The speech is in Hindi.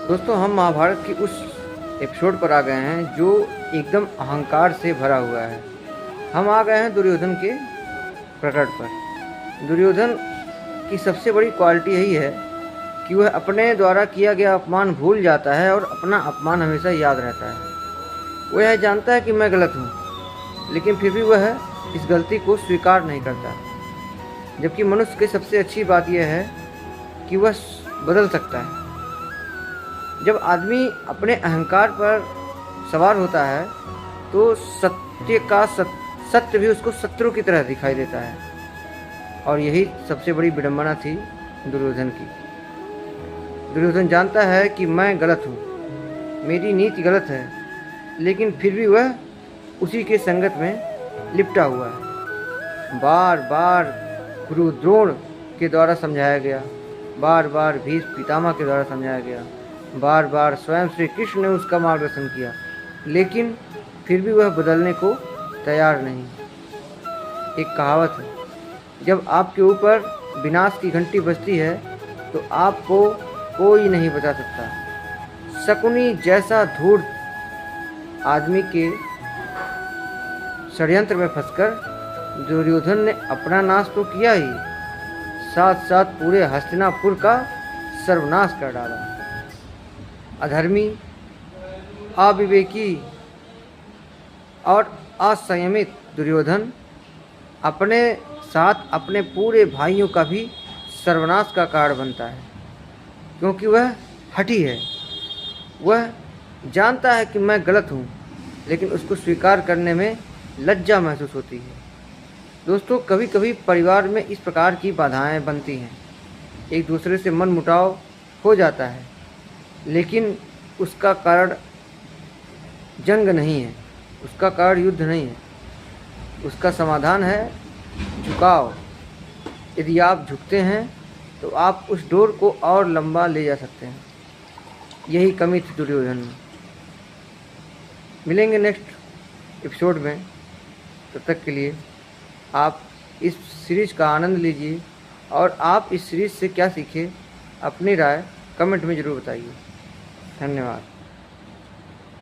दोस्तों, हम महाभारत की उस एपिसोड पर आ गए हैं जो एकदम अहंकार से भरा हुआ है। हम आ गए हैं दुर्योधन के प्रकट पर। दुर्योधन की सबसे बड़ी क्वालिटी यही है कि वह अपने द्वारा किया गया अपमान भूल जाता है और अपना अपमान हमेशा याद रहता है। वह यह जानता है कि मैं गलत हूँ, लेकिन फिर भी वह इस गलती को स्वीकार नहीं करता। जबकि मनुष्य की सबसे अच्छी बात यह है कि वह बदल सकता है। जब आदमी अपने अहंकार पर सवार होता है तो सत्य भी उसको शत्रु की तरह दिखाई देता है। और यही सबसे बड़ी विडंबना थी दुर्योधन की। दुर्योधन जानता है कि मैं गलत हूँ, मेरी नीति गलत है, लेकिन फिर भी वह उसी के संगत में लिपटा हुआ है। बार बार गुरु द्रोण के द्वारा समझाया गया, बार बार भीष्म पितामह के द्वारा समझाया गया, बार बार स्वयं श्री कृष्ण ने उसका मार्गदर्शन किया, लेकिन फिर भी वह बदलने को तैयार नहीं। एक कहावत है, जब आपके ऊपर विनाश की घंटी बजती है तो आपको कोई नहीं बचा सकता। शकुनी जैसा धूर्त आदमी के षड्यंत्र में फंसकर दुर्योधन ने अपना नाश तो किया ही, साथ साथ पूरे हस्तिनापुर का सर्वनाश कर डाला। अधर्मी, अविवेकी और असंयमित दुर्योधन अपने साथ अपने पूरे भाइयों का भी सर्वनाश का कारण बनता है, क्योंकि वह हठी है। वह जानता है कि मैं गलत हूँ, लेकिन उसको स्वीकार करने में लज्जा महसूस होती है। दोस्तों, कभी कभी परिवार में इस प्रकार की बाधाएं बनती हैं। एक दूसरे से मनमुटाव हो जाता है, लेकिन उसका कारण जंग नहीं है, उसका कारण युद्ध नहीं है, उसका समाधान है झुकाव। यदि आप झुकते हैं तो आप उस डोर को और लंबा ले जा सकते हैं। यही कमी थी दुर्योधन में। मिलेंगे नेक्स्ट एपिसोड में। तब तक के लिए आप इस सीरीज़ का आनंद लीजिए, और आप इस सीरीज़ से क्या सीखे अपनी राय कमेंट में ज़रूर बताइए। धन्यवाद।